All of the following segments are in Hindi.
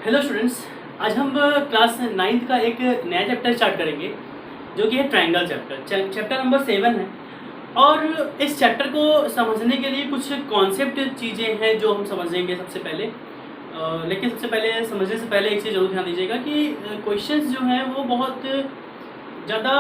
हेलो स्टूडेंट्स, आज हम क्लास 9th का एक नया चैप्टर स्टार्ट करेंगे जो कि है ट्रायंगल चैप्टर। चैप्टर नंबर 7 है और इस चैप्टर को समझने के लिए कुछ कॉन्सेप्ट चीज़ें हैं जो हम समझेंगे सबसे पहले। लेकिन सबसे पहले समझने से पहले एक चीज़ ज़रूर ध्यान दीजिएगा कि क्वेश्चंस जो हैं वो बहुत ज़्यादा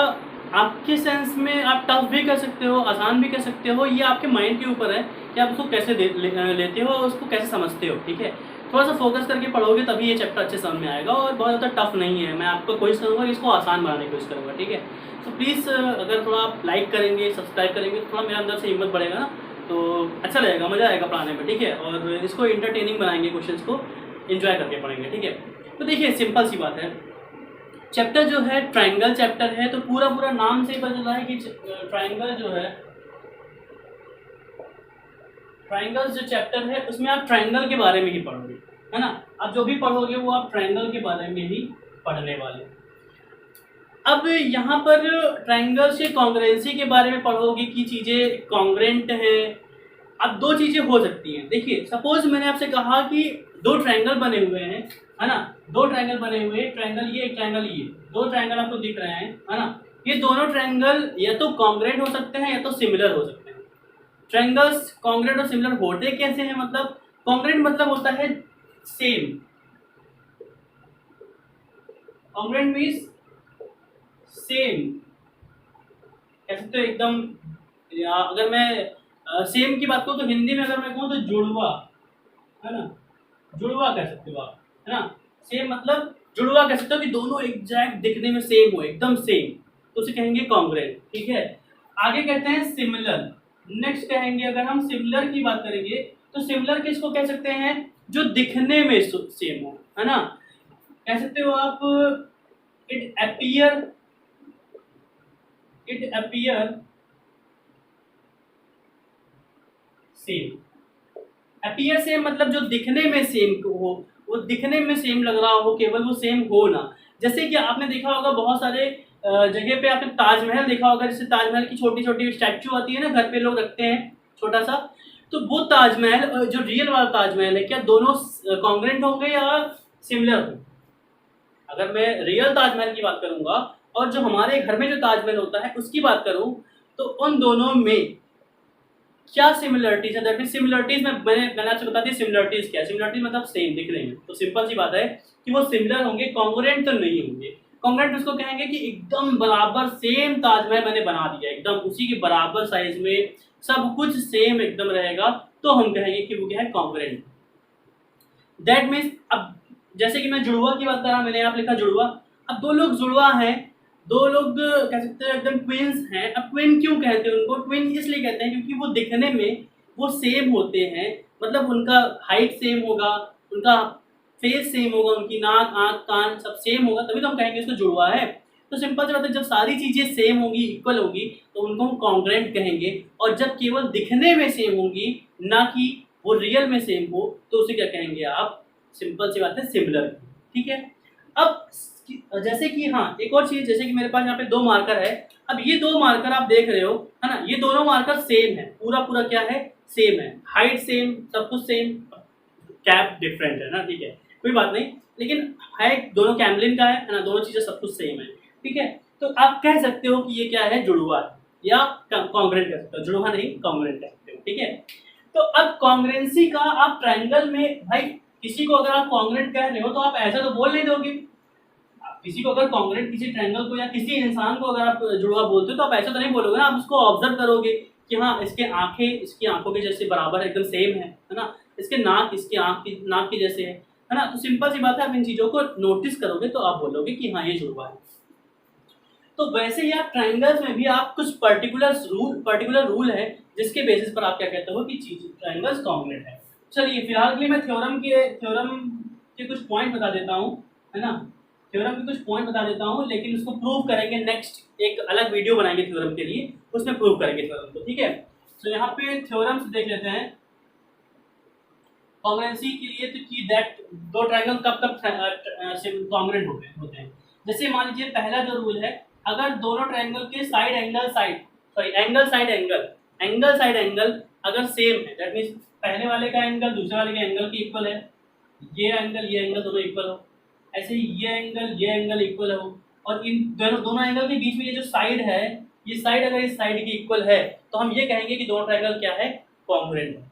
आपके सेंस में आप टफ भी कर सकते हो, आसान भी कर सकते हो। ये आपके माइंड के ऊपर है कि आप उसको कैसे लेते हो और उसको कैसे समझते हो। ठीक है, थोड़ा सा फोकस करके पढ़ोगे तभी ये चैप्टर अच्छे समझ में आएगा और बहुत ज़्यादा टफ नहीं है। मैं आपको कोशिश करूँगा इसको आसान बनाने की कोशिश करूँगा। ठीक है, तो प्लीज़ अगर थोड़ा आप लाइक करेंगे, सब्सक्राइब करेंगे तो थोड़ा मेरे अंदर से हिम्मत बढ़ेगा ना, तो अच्छा लगेगा, मज़ा आएगा पढ़ाने में। ठीक है, और इसको इंटरटेनिंग बनाएंगे, क्वेश्चंस को एंजॉय करके पढ़ेंगे। ठीक है, तो देखिए सिंपल सी बात है, चैप्टर जो है ट्रायंगल चैप्टर है, तो पूरा पूरा नाम से ही पता चला है कि ट्रायंगल जो है, ट्रायंगल जो चैप्टर है उसमें आप ट्रायंगल के बारे में ही पढ़ोगे, है ना। आप जो भी पढ़ोगे वो आप ट्रायंगल के बारे में ही पढ़ने वाले। अब यहाँ पर ट्रायंगल से कॉन्ग्रुएंसी के बारे में पढ़ोगे कि चीज़ें कॉन्ग्रुएंट है। अब दो चीज़ें हो सकती हैं। देखिए सपोज मैंने आपसे कहा कि दो ट्रायंगल बने हुए हैं, है ना, दो ट्रायंगल बने हुए हैं, ट्रायंगल ये, एक ट्रायंगल ये, दो ट्रायंगल आपको दिख रहे हैं, है ना। ये दोनों ट्रायंगल या तो कॉन्ग्रुएंट हो सकते हैं या तो सिमिलर हो सकते हैं। ट्रायंगल्स कॉन्ग्रुएंट और सिमिलर होते कैसे हैं, मतलब कॉन्ग्रुएंट मतलब होता है सेम, कॉन्ग्रुएंट मीन्स सेम, कैसे तो एकदम, या अगर मैं सेम की बात करूँ तो हिंदी में अगर मैं कहूँ तो जुड़वा, है ना, जुड़वा कह सकते हो आप, है ना। सेम मतलब जुड़वा कह सकते हो कि दोनों एग्जैक्ट दिखने में सेम हो, एकदम सेम, तो उसे कहेंगे कॉन्ग्रुएंट। ठीक है, आगे कहते हैं सिमिलर। नेक्स्ट कहेंगे अगर हम सिमिलर की बात करेंगे तो सिमिलर किसको कह सकते हैं, जो दिखने में सेम हो, है ना। कह सकते हो आप it appear, it appear same. Appear same मतलब जो दिखने में सेम हो, वो दिखने में सेम लग रहा हो, केवल वो सेम हो ना। जैसे कि आपने देखा होगा बहुत सारे जगह पे आपने ताजमहल देखा होगा, जैसे ताजमहल की छोटी छोटी स्टैचू आती है ना, घर पे लोग रखते हैं छोटा सा, तो वो ताजमहल जो रियल वाला ताजमहल है, क्या दोनों कॉन्ग्रुएंट होंगे या सिमिलर होंगे। अगर मैं रियल ताजमहल की बात करूंगा और जो हमारे घर में जो ताजमहल होता है उसकी बात करूं, तो उन दोनों में क्या सिमिलरिटीज है। दैट मीन सिमिलरिटीज में मैंने आपसे बता दी सिमिलरिटीज क्या है। सिमिलरिटीज मतलब सेम दिख रहे हैं, तो सिंपल सी बात है कि वो सिमिलर होंगे, कॉन्ग्रुएंट तो नहीं होंगे। कॉन्ग्रुएंट उसको कहेंगे कि एकदम बराबर सेम ताजमहल मैंने बना दिया, एकदम उसी के बराबर साइज में सब कुछ सेम एकदम रहेगा, तो हम कहेंगे कि वो क्या है, कॉन्ग्रुएंट। दैट मीन्स अब जैसे कि मैं जुड़वा की बात कर रहा, मैंने यहाँ लिखा जुड़वा। अब दो लोग जुड़वा हैं, दो लोग कह सकते हैं एकदम ट्विन्स हैं। अब ट्विन क्यों कहते हैं उनको, ट्विन इसलिए कहते हैं क्योंकि वो दिखने में वो सेम होते हैं, मतलब उनका हाइट सेम होगा, उनका फेस सेम होगा, उनकी नाक, आँख, कान सब सेम होगा, तभी तो हम कहेंगे इसको जुड़वा है। तो सिंपल सी बात है, जब सारी चीज़ें सेम होंगी, इक्वल होगी, तो उनको हम कॉन्ग्रुएंट कहेंगे। और जब केवल दिखने में सेम होंगी, ना कि वो रियल में सेम हो, तो उसे क्या कहेंगे आप, सिंपल सी बात है, सिमिलर। ठीक है, अब जैसे कि हाँ एक और चीज, जैसे कि मेरे पास यहाँ पे दो मार्कर है। अब ये दो मार्कर आप देख रहे हो, है ना, ये दोनों मार्कर सेम है, पूरा पूरा क्या है, सेम है, हाइट सेम, सब कुछ सेम, कैप डिफरेंट है ना। ठीक है, कोई बात नहीं, लेकिन है दोनों कैमलिन का है ना, दोनों चीजें सब कुछ सेम है। ठीक है, तो आप कह सकते हो कि ये क्या है, जुड़वा है, या कॉन्ग्रुएंट कह सकते हो, जुड़वा नहीं कॉन्ग्रुएंट कह सकते हो। ठीक है, तो अब कॉन्ग्रुएंसी का आप ट्रायंगल में, भाई किसी को अगर आप कॉन्ग्रुएंट कह रहे हो तो आप ऐसा तो बोल नहीं दोगे। किसी को अगर कॉन्ग्रुएंट, किसी ट्रायंगल को या किसी इंसान को अगर आप जुड़वा बोलते हो तो आप ऐसा तो नहीं बोलोगे ना, आप उसको ऑब्जर्व करोगे कि हाँ इसके आंखें इसकी आंखों के जैसे बराबर है, एकदम सेम है ना, इसके नाक इसकी आंख की नाक के जैसे है ना। तो सिंपल सी बात है, आप इन चीज़ों को नोटिस करोगे तो आप बोलोगे कि हाँ ये जुड़वा है। तो वैसे ही आप ट्रायंगल्स में भी आप कुछ पर्टिकुलर रूल है जिसके बेसिस पर आप क्या कहते हो कि चीज ट्रायंगल्स कॉन्ग्रुएंट है। चलिए फिलहाल के लिए मैं थ्योरम के कुछ पॉइंट बता देता हूँ, है ना, थ्योरम के कुछ पॉइंट बता देता हूँ, लेकिन उसको प्रूव करेंगे नेक्स्ट, एक अलग वीडियो बनाएंगे थ्योरम के लिए, उसमें प्रूव करेंगे थ्योरम को। ठीक है, तो यहाँ पे थ्योरम्स देख लेते हैं कॉन्ग्रुएंसी के लिए। तो कि दैट दो ट्रायंगल कब कॉन्ग्रुएंट होते हैं। जैसे मान लीजिए पहला जो रूल है, अगर दोनों ट्रायंगल के एंगल साइड एंगल अगर सेम है, दैट मीन्स पहले वाले का एंगल दूसरे वाले के एंगल के इक्वल है, ये एंगल दोनों इक्वल हो, ऐसे ही ये एंगल इक्वल हो, और इन दोनों दोनों एंगल के बीच में ये जो साइड है, ये साइड अगर इस साइड की इक्वल है तो हम ये कहेंगे कि दोनों ट्रायंगल क्या है, कॉन्ग्रुएंट है।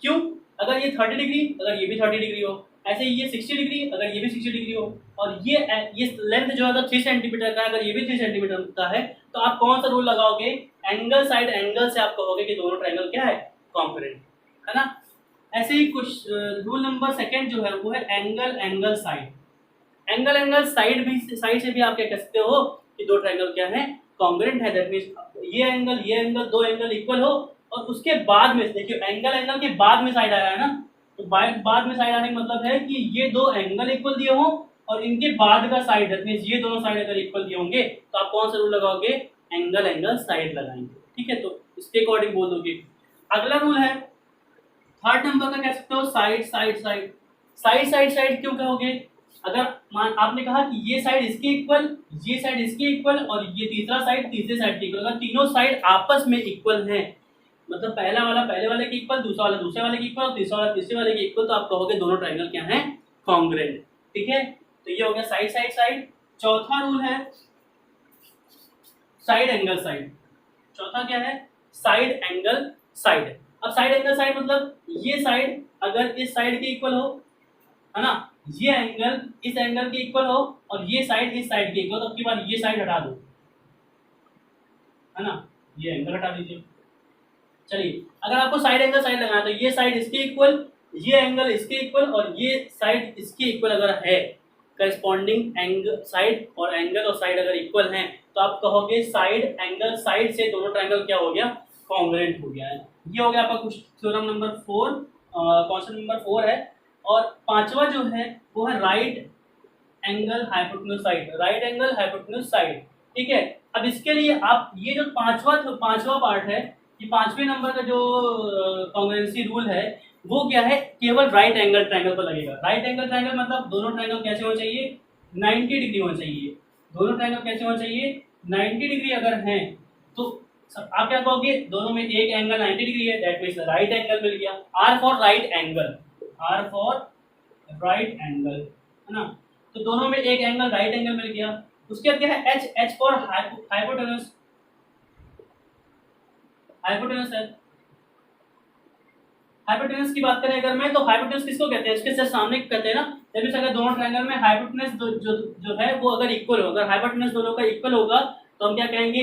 क्यों? अगर ये 30 डिग्री, अगर ये भी 30 डिग्री हो, ऐसे ही ये 60 डिग्री, अगर ये भी 60 डिग्री हो, और ये लेंथ जो है अगर 3 सेंटीमीटर का है, अगर ये भी 3 सेंटीमीटर का है, तो आप कौन सा रूल लगाओगे, एंगल साइड एंगल से आप कहोगे कि दोनों ट्रायंगल क्या है, कॉन्ग्रुएंट है ना। ऐसे ही कुछ रूल नंबर सेकंड जो है वो है angle angle side. Angle angle side भी, साइड से भी आप क्या कह सकते हो कि दो ट्रायंगल क्या है, कॉन्ग्रुएंट है। दैट मींस ये एंगल दो एंगल इक्वल हो, और उसके बाद में देखिए एंगल एंगल के बाद में साइड आया है ना, तो बाद में साइड आने का मतलब है कि ये दो एंगल इक्वल दिए हों और इनके बाद का साइड, दैट मींस ये दोनों साइड अगर इक्वल दिए होंगे तो आप कौन सा रूल लगाओगे, एंगल एंगल साइड लगाएंगे। ठीक है, तो इसके अकॉर्डिंग बोल दोगे। अगला रूल है थर्ड नंबर का, कह सकते हो side side side. Side side side क्यों कहोगे, अगर मान आपने कहा कि ये साइड इसके इक्वल, ये साइड इसके इक्वल, और ये तीसरा साइड तीसरे साइड के इक्वल, अगर तीनों साइड आपस में इक्वल हैं, मतलब पहला वाला पहले वाले के इक्वल, दूसरा वाला दूसरे वाले के इक्वल, और तीसरा वाला तीसरे वाले के इक्वल, तो आप कहोगे दोनों ट्रायंगल क्या हैं, कॉन्ग्रुएंट। ठीक है, तो ये हो गया साइड साइड साइड। चौथा रूल है साइड एंगल साइड। चौथा क्या है, साइड एंगल साइड। अब साइड एंगल साइड मतलब ये साइड अगर इस साइड के इक्वल हो, है ना, ये एंगल इस एंगल के इक्वल हो, और ये साइड इस साइड के इक्वल, तो अब की बार ये साइड हटा दो, है ना, ये एंगल हटा दीजिए। चलिए, अगर आपको साइड एंगल साइड लगाना है तो ये साइड इसके इक्वल, ये एंगल इसके इक्वल, और ये साइड इसके इक्वल अगर है, करस्पॉन्डिंग एंगल साइड और एंगल और साइड अगर इक्वल हैं, तो आप कहोगे साइड एंगल साइड से दोनों ट्रायंगल क्या हो गया, कॉन्ग्रुएंट हो गया है। ये हो गया आपका कुछ थ्योरम नंबर 4, क्वेश्चन नंबर 4 है। और पांचवा जो है वो है right angle hypotenuse side. Right angle hypotenuse side, ठीक है। अब इसके लिए आप ये जो पांचवा पार्ट है, ये पांचवें नंबर का जो कॉन्ग्रुएंसी रूल है, वो क्या है, केवल राइट एंगल ट्रायंगल पर लगेगा। राइट एंगल ट्रायंगल मतलब दोनों ट्रायंगल कैसे होना चाहिए, 90 डिग्री होना चाहिए। दोनों ट्रायंगल कैसे होना चाहिए, 90 डिग्री अगर हैं तो आप क्या कहोगे, दोनों में एक एंगल 90 डिग्री है, दैट मींस राइट एंगल मिल गया। R for right angle, R for right angle, है ना, तो दोनों में एक एंगल राइट एंगल मिल गया। उसके बाद क्या है, H, H for hypotenuse, hypotenuse है। हाइपोटेन्यूज की बात करें अगर मैं, तो हाइपोटेन्यूज किसको कहते हैं, इसके जस्ट सामने कहते हैं ना। जब अगर दोनों ट्रायंगल में हाइपोटेन्यूज जो है वो अगर इक्वल हो, अगर हाइपोटेन्यूज दोनों का इक्वल होगा तो हम क्या कहेंगे,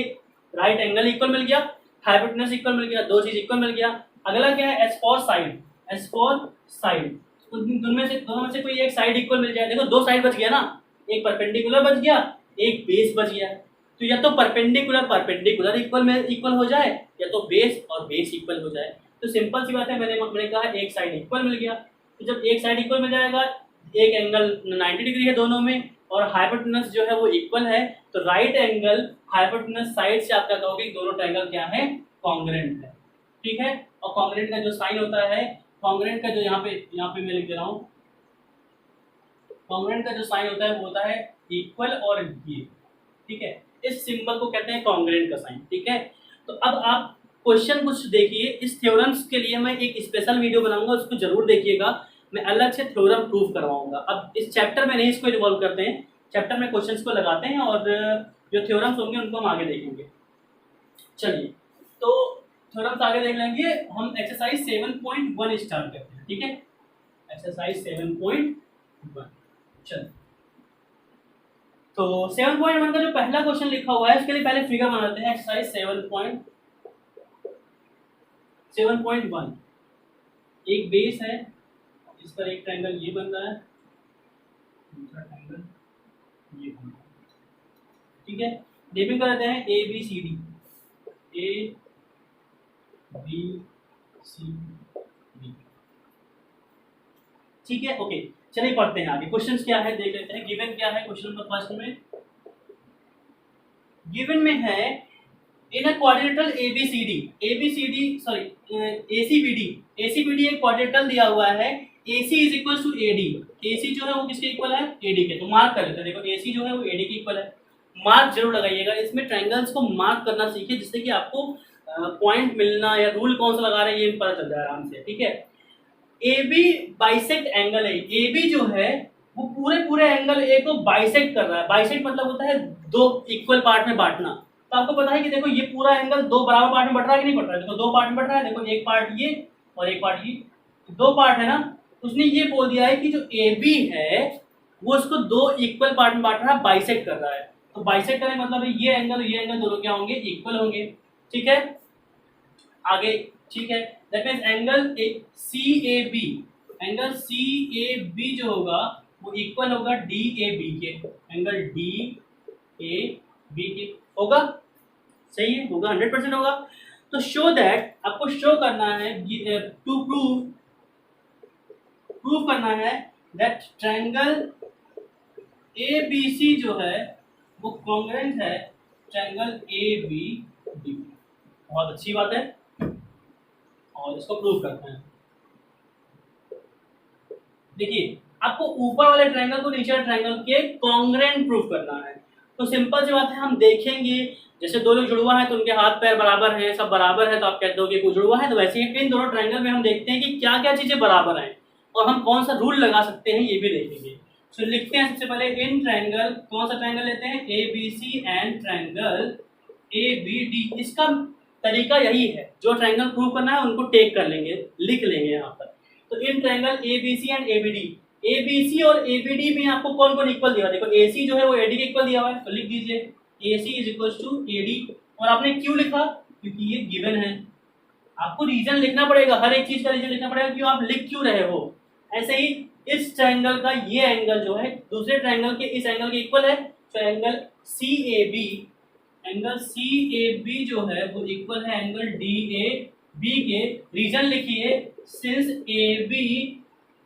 राइट एंगल इक्वल मिल गया, हाइपोटेन्यूज इक्वल मिल गया, दो चीज इक्वल मिल गया। अगला क्या है, H for side, H for side, दोनों में से कोई एक साइड इक्वल मिल जाए। देखो दो साइड बच गया ना, एक परपेंडिकुलर बच गया, एक बेस बच गया। तो या तो परपेंडिकुलर परपेंडिकुलर इक्वल हो जाए, या तो बेस और बेस इक्वल हो जाए। तो सिंपल सी बात है, मैंने कहा एक साइड इक्वल मिल गया। तो जब एक साइड इक्वल मिल जाएगा, एक एंगल 90 डिग्री है दोनों में, और हाइपोटेन्यूज जो है वो इक्वल है, तो राइट एंगल हाइपोटेन्यूज साइड से आप क्या कहोगे, दोनों ट्रायंगल क्या है, कॉन्ग्रुएंट है। ठीक है, और कॉन्ग्रुएंट का जो साइन होता है, कॉन्ग्रुएंट का जो यहाँ पे मैं लिख दे रहा हूँ, कॉन्ग्रुएंट का जो साइन होता है वो होता है इक्वल और ये। ठीक है, इस सिंबल को कहते हैं कॉन्ग्रुएंट का साइन। ठीक है, तो अब आप क्वेश्चन कुछ देखिए। इस थ्योरम्स के लिए मैं एक स्पेशल वीडियो बनाऊंगा, उसको जरूर देखिएगा। मैं अलग से थ्योरम प्रूफ करवाऊंगा। अब इस चैप्टर में नहीं इसको इन्वॉल्व करते हैं, चैप्टर में क्वेश्चंस को लगाते हैं और जो थ्योरम्स होंगे उनको हम आगे देखेंगे। चलिए, तो थ्योरम्स आगे देख लेंगे। हम एक्सरसाइज 7.1 स्टार्ट करते हैं। ठीक है, एक्सरसाइज 7.1। चलिए, तो 7.1 का जो पहला क्वेश्चन लिखा हुआ है उसके लिए पहले फिगर बनाते हैं। एक्सरसाइज 7.1, एक बेस है, इस पर एक ट्रायंगल ये बन रहा है, दूसरा ट्रायंगल ये बन रहा है। ठीक है, डेपिंग करते हैं A B C D, A B C D. ठीक है, ओके, चलिए पढ़ते हैं आगे। क्वेश्चंस क्या है देख लेते हैं। गिवन क्या है क्वेश्चन नंबर फर्स्ट में, गिवन में है इन अ क्वाड्रिलेटरल एसीबीडी एक क्वाड्रिलेटरल दिया हुआ है। AC is equal to AD, AC जो है वो किसके इक्वल है, AD के। तो मार्क कर लेते हैं। देखो AC जो है वो AD के इक्वल है, मार्क जरूर लगाइएगा। इसमें ट्रायंगल्स को मार्क करना सीखिए, जिससे कि आपको पॉइंट मिलना या रूल कौन सा लगा रहे हैं ये पता चल जाए आराम से। ठीक है, ए बी बाइसेक्ट एंगल है, ए बी जो है वो पूरे पूरे एंगल ए को बाइसेक्ट कर रहा है। बाइसेक्ट मतलब होता है दो इक्वल पार्ट में बांटना। तो आपको पता है कि देखो ये पूरा एंगल दो बराबर पार्ट में बट रहा है कि नहीं बट रहा है, देखो दो पार्ट में बट रहा है, देखो एक पार्ट ये और एक पार्ट ये, दो पार्ट है ना। उसने ये बोल दिया है कि जो ए बी है वो उसको दो इक्वल पार्ट में बांट रहा है, बाइसेक्ट कर रहा है। तो बाइसेक्ट करने मतलब ये एंगल और ये एंगल दोनों क्या होंगे, इक्वल होंगे। ठीक है, आगे ठीक है, that means angle C A B, angle C A B जो होगा वो इक्वल होगा डी ए बी के, एंगल डी ए बी के होगा। सही है, होगा, 100% होगा। तो शो दैट, आपको शो करना है, टू प्रूव करना है that triangle A B C जो है वो कॉन्ग्रुएंट है ट्रायंगल ए बी डी। बहुत अच्छी बात है, और इसको प्रूव करते हैं। देखिए, आपको ऊपर वाले ट्रायंगल को नीचे वाले ट्रायंगल के कॉन्ग्रुएंट प्रूव करना है। तो सिंपल सी बात है, हम देखेंगे जैसे दो लोग जुड़वा है तो उनके हाथ पैर बराबर हैं, सब बराबर है, तो आप कहते हो कि कोई जुड़वा है। तो वैसे ही इन दोनों ट्रायंगल में हम देखते हैं कि क्या क्या चीजें बराबर हैं और हम कौन सा रूल लगा सकते हैं ये भी देखेंगे। तो लिखते हैं सबसे पहले इन ट्रायंगल, कौन सा ट्रायंगल लेते हैं, A B C and triangle A B D. इसका तरीका यही है, जो ट्रायंगल प्रूव करना है उनको टेक कर लेंगे, लिख लेंगे यहाँ पर। तो इन triangle A B C and A B D, A B C और ए बी डी में आपको कौन कौन इक्वल दिया हुआ है, देखो ए सी जो है वो ए डी के इक्वल दिया हुआ है, तो लिख दीजिए A C is equal to A D. और आपने क्यों लिखा, क्योंकि ये गिवन है। आपको रीजन लिखना पड़ेगा, हर एक चीज का रीजन लिखना पड़ेगा, क्यों आप लिख क्यों रहे हो। ऐसे ही इस ट्रायंगल का ये एंगल जो है दूसरे ट्रायंगल के इस एंगल के इक्वल है, तो angle C A B, angle C A B जो है वो इक्वल है एंगल डी ए बी के। रीजन लिखिए, since A B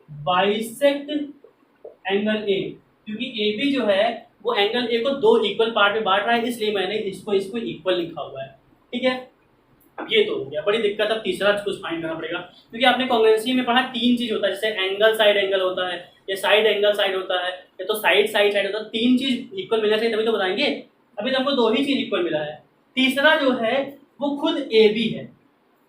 bisect angle A, क्योंकि ए बी जो है वो एंगल ए को दो इक्वल पार्ट में बांट रहा है, इसलिए मैंने इसको इक्वल लिखा हुआ है। ठीक है, ये तो हो गया। बड़ी दिक्कत, अब तीसरा कुछ फाइंड करना पड़ेगा, क्योंकि आपने कॉन्ग्रुएंसी में पढ़ा तीन चीज होता है, जैसे एंगल साइड एंगल होता है, या साइड एंगल साइड होता है, या तो साइड साइड साइड होता है। तीन चीज इक्वल मिलना चाहिए तभी तो बताएंगे। अभी तो हमको दो ही चीज इक्वल मिला है। तीसरा जो है वो खुद ए बी है।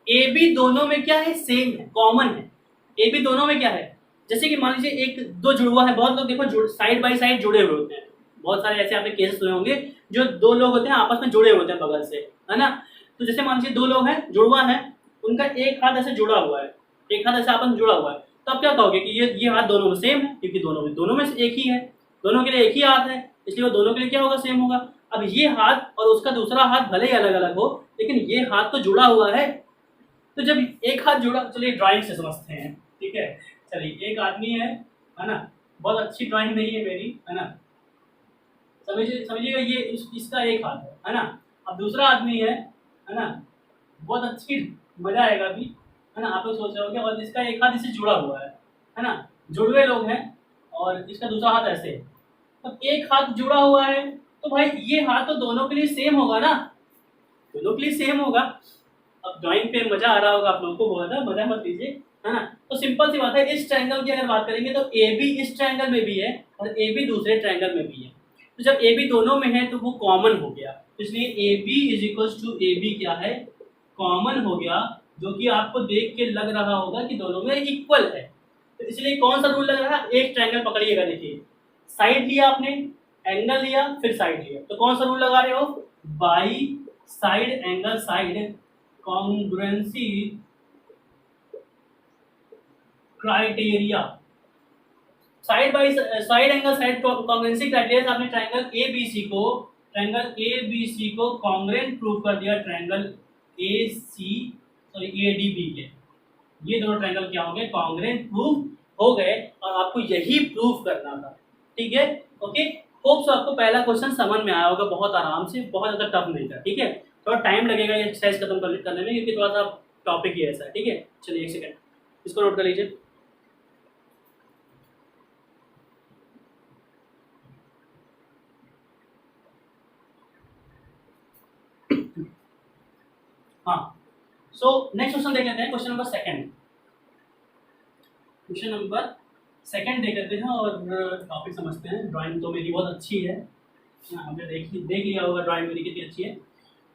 ए बी दोनों में क्या है, सेम है, कॉमन है। ए बी दोनों में क्या है, जैसे कि मान लीजिए एक दो जुड़वा है, बहुत लोग देखो साइड बाय साइड जुड़े हुए होते हैं, बहुत सारे ऐसे आपने केसेस सुने होंगे जो दो लोग होते हैं आपस में जुड़े होते हैं बगल से, है ना। तो जैसे मान लीजिए दो लोग हैं, जुड़वा है, उनका एक हाथ ऐसे जुड़ा हुआ है, एक हाथ ऐसे आपस में जुड़ा हुआ है, तो आप क्या कहोगे कि ये हाथ दोनों में सेम है, क्योंकि दोनों में से एक ही है, दोनों के लिए एक ही हाथ है, इसलिए वो दोनों के लिए क्या होगा, सेम होगा। अब ये हाथ और उसका दूसरा हाथ भले ही अलग अलग हो, लेकिन ये हाथ तो जुड़ा हुआ है। तो जब एक हाथ जुड़ा, चलिए ड्राइंग से समझते हैं, ठीक है। चलिए एक आदमी है ना, बहुत अच्छी ड्राइंग नहीं है मेरी, है ना, समझिएगा ये इसका एक हाथ है ना। अब दूसरा आदमी है ना, बहुत अच्छी, मजा आएगा अभी, है ना। आप लोग सोच रहे होंगे, और इसका एक हाथ इससे जुड़ा हुआ है ना, जुड़वे लोग हैं, और इसका दूसरा हाथ ऐसे। तो एक हाथ जुड़ा हुआ है, तो भाई ये हाथ तो दोनों के लिए सेम होगा ना, दोनों के लिए सेम होगा। अब ड्राइंग पे मजा आ रहा होगा आप लोगों को, बहुत ज़्यादा मजा मत लीजिए, है ना। तो सिंपल सी बात है, इस ट्रायंगल की अगर बात करेंगे तो ए बी इस ट्रायंगल में भी है और ए बी दूसरे ट्रायंगल में भी है। तो जब ए बी दोनों में है तो वो कॉमन हो गया, इसलिए A B is equal to A B क्या है, कॉमन हो गया, जो कि आपको देख के लग रहा होगा कि दोनों में इक्वल है। तो इसलिए कौन सा रूल लग रहा है, एक ट्रायंगल पकड़िएगा, देखिए साइड लिया आपने, एंगल लिया, फिर साइड लिया, तो कौन सा रूल लगा रहे हो, by side angle side congruency criteria. Side by side angle side congruency criteria, आपने ट्रायंगल ए बी सी को कॉन्ग्रुएंट प्रूव कर दिया ट्रायंगल ए डी बी के। ये दोनों ट्रायंगल क्या हो गए, कॉन्ग्रुएंट प्रूव हो गए, और आपको यही प्रूव करना था। ठीक है, ओके। होप सो आपको पहला क्वेश्चन समझ में आया होगा, बहुत आराम से, बहुत ज़्यादा टफ नहीं था। ठीक है, थोड़ा टाइम लगेगा ये एक्सरसाइज खत्म करने में, क्योंकि थोड़ा सा टॉपिक ही ऐसा है। ठीक है, चलिए एक सेकंड इसको नोट कर लीजिए। हाँ, सो नेक्स्ट क्वेश्चन देख लेते हैं, क्वेश्चन नंबर सेकंड देख लेते हैं और टॉपिक समझते हैं। ड्राइंग तो मेरी बहुत अच्छी है, आपने देख लिया होगा ड्राइंग मेरी कितनी अच्छी है।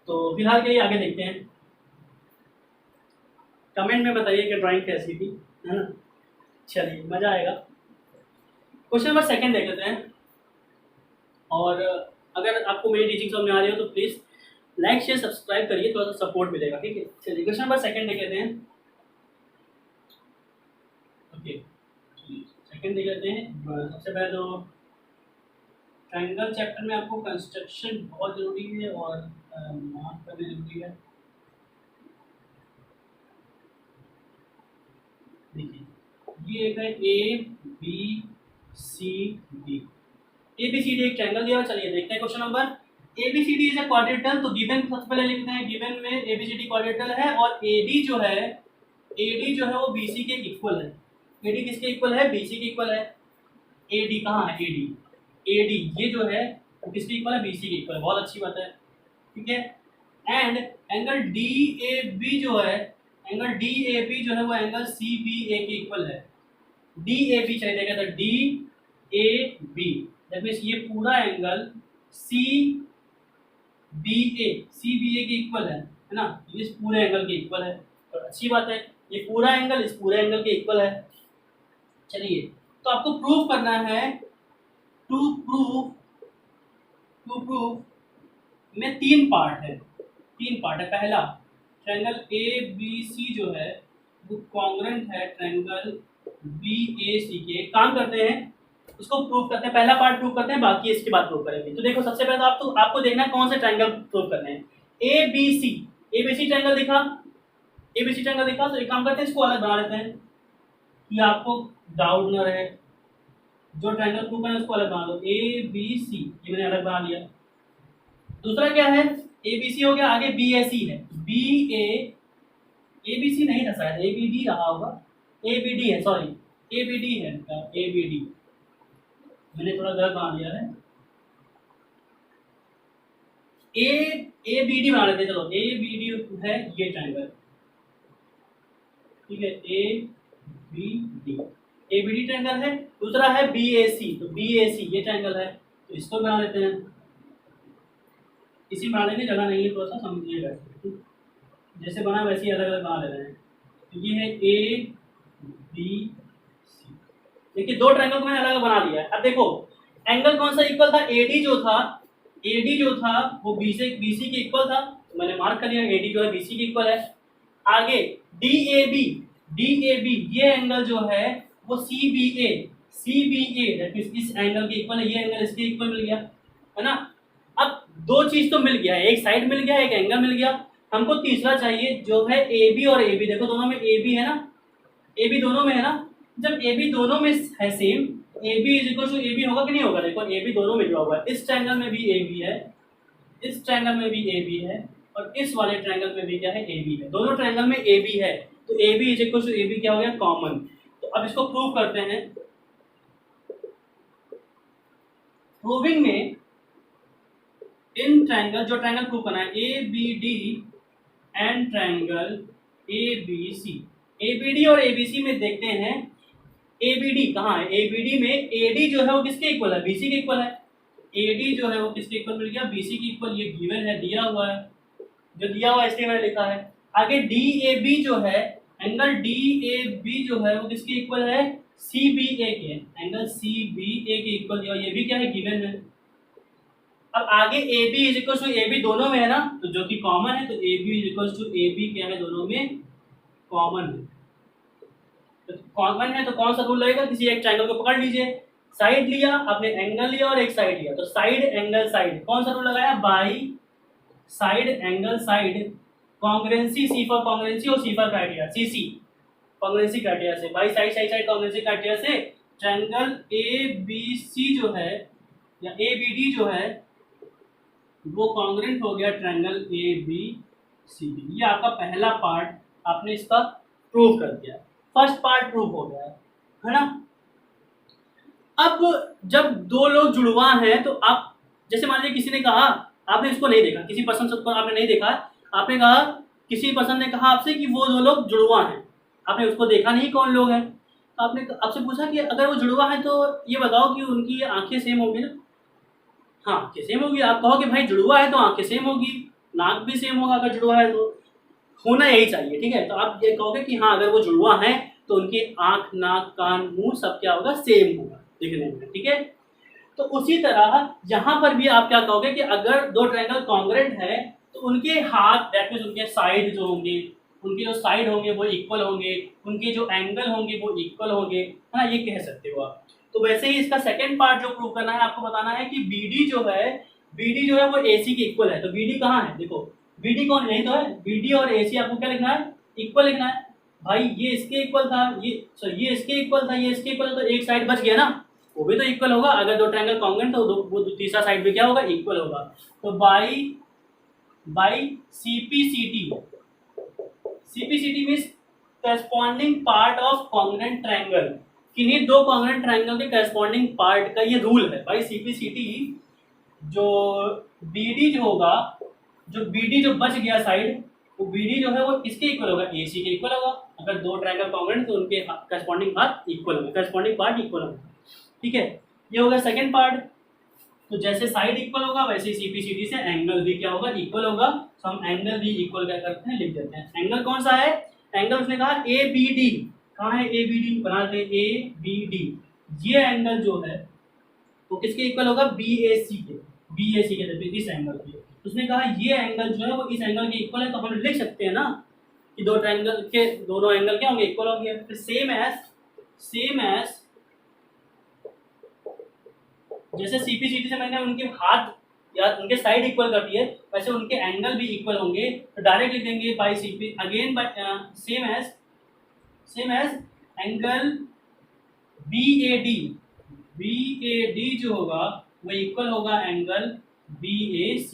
तो फिलहाल के लिए आगे देखते हैं, कमेंट में बताइए कि ड्राइंग कैसी थी, है ना। चलिए मजा आएगा। क्वेश्चन नंबर सेकंड देख लेते हैं। और अगर आपको मेरी टीचिंग समझ में आ रही हो तो प्लीज़ लाइक शेयर सब्सक्राइब करिए, थोड़ा सा सपोर्ट मिलेगा, ठीक है। चलिए क्वेश्चन नंबर सेकंड देख लेते हैं। ओके, सेकंड देख लेते हैं। सबसे पहले तो ट्रायंगल चैप्टर में आपको कंस्ट्रक्शन बहुत ज़रूरी है और मार्क करना जरूरी है। देखिए ये एक है A B C D. A B C D एक ट्रायंगल दिया। चलिए देखते हैं question number. A B C D is a quadrilateral. तो गिवन सबसे पहले लिखते हैं, गिवन में A B C D quadrilateral है और ए डी जो है, ए डी जो है वो बी सी के इक्वल है। ए डी किसके इक्वल है? बी सी के इक्वल है। ए डी कहाँ है? ए डी, ए डी ये जो है वो किसके इक्वल है? बी सी के इक्वल है। बहुत अच्छी बात है, ठीक है। And angle D A B जो है, एंगल डी ए बी जो है वो एंगल सी बी ए के इक्वल है। डी ए बी चले जाएगा तो D A B, that means ये पूरा एंगल सी बी ए के इक्वल है ना, इस पूरे एंगल के इक्वल है। तो अच्छी बात है, ये पूरा एंगल इस पूरे एंगल के इक्वल है। चलिए तो आपको प्रूव करना है। टू प्रूव में तीन पार्ट है। पहला, ट्रायंगल ए बी सी जो है वो कॉन्ग्रुएंट है ट्रायंगल बी ए सी के। काम करते हैं, उसको प्रूव करते हैं। पहला पार्ट प्रूव करते हैं, बाकी इसके बाद प्रूव करेंगे। तो देखो सबसे पहले तो आपको देखना है कौन से ट्रायंगल प्रूव करने हैं। ए बी सी ट्रायंगल दिखा, तो एक काम करते हैं, इसको अलग बना लेते हैं कि आपको डाउट न रहे। जो ट्रायंगल प्रूव करना है उसको अलग बना लो। ए बी सी ये मैंने अलग बना लिया। दूसरा क्या है? ए बी सी हो गया। आगे बी ए सी है। ए बी सी नहीं था शायद, ए बी डी रहा होगा। ए बी डी है, सॉरी ए बी डी है, ए बी डी मैंने थोड़ा गलत बना लिया है। ए बी डी बना लेते हैं। चलो ए बी डी है ये ट्रायंगल, ठीक है। ए बी डी ट्रायंगल है। दूसरा है बी ए सी, तो बी ए सी ये ट्रायंगल है, तो इसको बना लेते हैं। इसी बनाने की जगह नहीं है, थोड़ा सा समझिएगा। जैसे बना वैसे ही अलग अलग बना ले रहे हैं। तो ये है ए बी सी। देखिए दो ट्रायंगल को मैंने अलग अलग बना लिया है। अब देखो एंगल कौन सा इक्वल था? ए डी जो था वो बी सी के इक्वल था, तो मैंने मार्क कर लिया। ए डी जो है बी सी के इक्वल है। आगे डी ए बी ये एंगल जो है वो C B A that means इस एंगल के इक्वल है। ये एंगल इसके इक्वल मिल गया, है ना। अब दो चीज तो मिल गया है, एक साइड मिल गया, एक एंगल मिल गया। हमको तीसरा चाहिए जो है ए बी और ए बी। देखो दोनों में ए बी है ना, ए बी दोनों में है ना। जब ए बी दोनों में है same, A B is equal to A B होगा कि नहीं होगा? देखो ए बी दोनों में जुड़ा हुआ है। इस ट्रायंगल में भी ए बी है, इस ट्रायंगल में भी ए बी है, और इस वाले ट्रायंगल में भी क्या है? ए बी है। दोनों ट्रायंगल में ए बी है, तो A B is equal to A B क्या हो गया? कॉमन। तो अब इसको प्रूव करते हैं। प्रूविंग में इन ट्रायंगल, जो ट्रायंगल प्रूव करना है, A B D and triangle A B C. A B D और ए बी सी में देखते हैं ए बी डी कहाँ है? ए बी डी में ए डी जो है वो किसके इक्वल है? बी सी के इक्वल है। ए डी जो है वो किसके इक्वल मिल गया? बी सी के इक्वल। ये गिवन है, दिया हुआ है, जो दिया हुआ है इसलिए मैंने लिखा है। आगे डी ए बी जो है, एंगल डी ए बी जो है वो किसके इक्वल है? सी बी ए के। एंगल सी बी ए के इक्वल दिया, ये भी क्या है? गिवन है। अब आगे A B is equal to A B दोनों में है ना, तो जो कि कॉमन है, तो A B is equal to A B क्या है? दोनों में कॉमन है। तो कॉमन है तो कौन सा रूल लगेगा? किसी एक ट्रायंगल को पकड़ लीजिए, साइड लिया आपने, एंगल लिया और एक साइड लिया, तो साइड एंगल साइड। कौन सा रूल लगाया? By side angle side, congruency, C for congruency और C for criteria, C C congruency criteria से, बाई साइड कॉन्ग्रुएंसी क्राइटेरिया से ट्रायंगल ए बी सी जो है या ए बी डी जो है वो कॉन्ग्रुएंट हो गया triangle A B C D. ये आपका पहला पार्ट आपने इसका प्रूव कर दिया, फर्स्ट पार्ट प्रूव हो गया है ना। अब जब दो लोग जुड़वा हैं तो आप, जैसे मान लीजिए किसी ने कहा, आपने इसको नहीं देखा, किसी पर्सन को आपने नहीं देखा, आपने कहा, किसी पर्सन ने कहा आपसे कि वो दो लोग जुड़वा हैं, आपने उसको देखा नहीं कौन लोग हैं, तो आपने आपसे पूछा कि अगर वो जुड़वा है तो ये बताओ कि उनकी आंखें सेम होगी ना? हाँ, आंखें सेम होगी। आप कहो कि भाई जुड़वा है तो आंखें सेम होगी, नाक भी सेम होगा अगर जुड़वा है तो, होना यही चाहिए, ठीक है। तो आप ये कहोगे कि हाँ अगर वो जुड़वा है तो उनकी आँख, नाक, कान, मुंह सब क्या होगा, सेम होगा दिखने में, ठीक है। तो उसी तरह यहाँ पर भी आप क्या कहोगे कि अगर दो ट्रायंगल कॉन्ग्रुएंट है तो उनके हाथ, दैट मीन्स उनके साइड जो होंगे, उनके जो साइड होंगे वो इक्वल होंगे, उनके जो एंगल होंगे वो इक्वल होंगे, है ना, ये कह सकते हो आप। तो वैसे ही इसका सेकंड पार्ट जो प्रूव करना है, आपको बताना है कि BD जो है वो AC के इक्वल है। तो BD कहाँ है, देखो BD कौन, यही तो है, BD और AC आपको क्या लिखना है, इक्वल लिखना है। भाई ये इसके इक्वल था, ये इसके इक्वल था, ये इसके इक्वल था, तो एक साइड बच गया ना, वो भी तो इक्वल होगा। अगर दो ट्रायंगल कॉन्ग्रुएंट तो वो तीसरा साइड भी क्या होगा, इक्वल होगा। तो by CPCT means corresponding part of congruent triangle, किन्हीं दो कॉन्ग्रुएंट ट्रायंगल के करस्पॉन्डिंग पार्ट का ये रूल है। बाई CPCT जो BD जो होगा, जो BD जो बच गया साइड, वो BD जो है वो किसके इक्वल होगा, AC के इक्वल होगा। अगर दो ट्रायंगल कॉन्ग्रुएंट तो उनके करस्पॉन्डिंग पार्ट इक्वल होंगे, करस्पॉन्डिंग पार्ट इक्वल होगा, ठीक है। ये होगा सेकंड पार्ट। तो जैसे साइड इक्वल होगा वैसे ही CPCT से एंगल भी क्या होगा, इक्वल होगा। तो हम एंगल भी इक्वल क्या करते हैं, लिख देते हैं। एंगल कौन सा है, एंगल उसने कहा ABD, कहाँ है ABD, बना देते हैं ABD। ये एंगल जो है वो किसके इक्वल होगा, BAC के, इस एंगल के। उसने कहा ये एंगल जो है वो इस एंगल के इक्वल है, तो हम लिख सकते हैं ना कि दो ट्रायंगल के दोनों एंगल क्या होंगे, इक्वल होंगे। फिर सेम एज जैसे CPCT से मैंने उनके हाथ या उनके साइड इक्वल कर दिए, वैसे उनके एंगल भी इक्वल होंगे। तो डायरेक्ट लिख देंगे by CP again by same as angle BAD जो होगा वो इक्वल होगा एंगल BAC।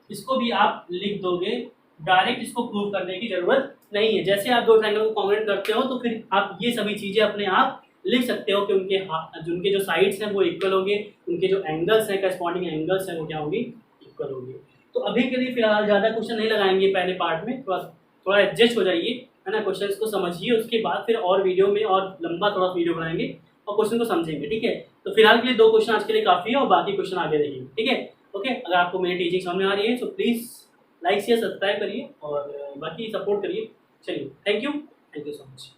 इसको भी आप लिख दोगे, डायरेक्ट इसको प्रूव करने की जरूरत नहीं है। जैसे आप दो ट्रायंगल को कॉन्ग्रुएंट करते हो तो फिर आप ये सभी चीजें अपने आप लिख सकते हो कि उनके जो साइड्स हैं वो इक्वल होंगे, उनके जो एंगल्स हैं, करस्पॉन्डिंग एंगल्स हैं वो क्या होंगे, इक्वल होंगे। तो अभी के लिए फिलहाल ज़्यादा क्वेश्चन नहीं लगाएंगे पहले पार्ट में, थोड़ा एडजस्ट हो जाइए, है ना, क्वेश्चन को समझिए, उसके बाद फिर और वीडियो में और लंबा थोड़ा वीडियो बनाएंगे और क्वेश्चन को समझेंगे, ठीक है। तो फिलहाल के लिए 2 क्वेश्चन आज के लिए काफ़ी है और बाकी क्वेश्चन आगे रहेंगे, ठीक है। ओके, अगर आपको मेरी टीचिंग समझ में आ रही है तो प्लीज़ लाइक शेयर सब्सक्राइब करिए और बाकी सपोर्ट करिए। चलिए, थैंक यू सो मच।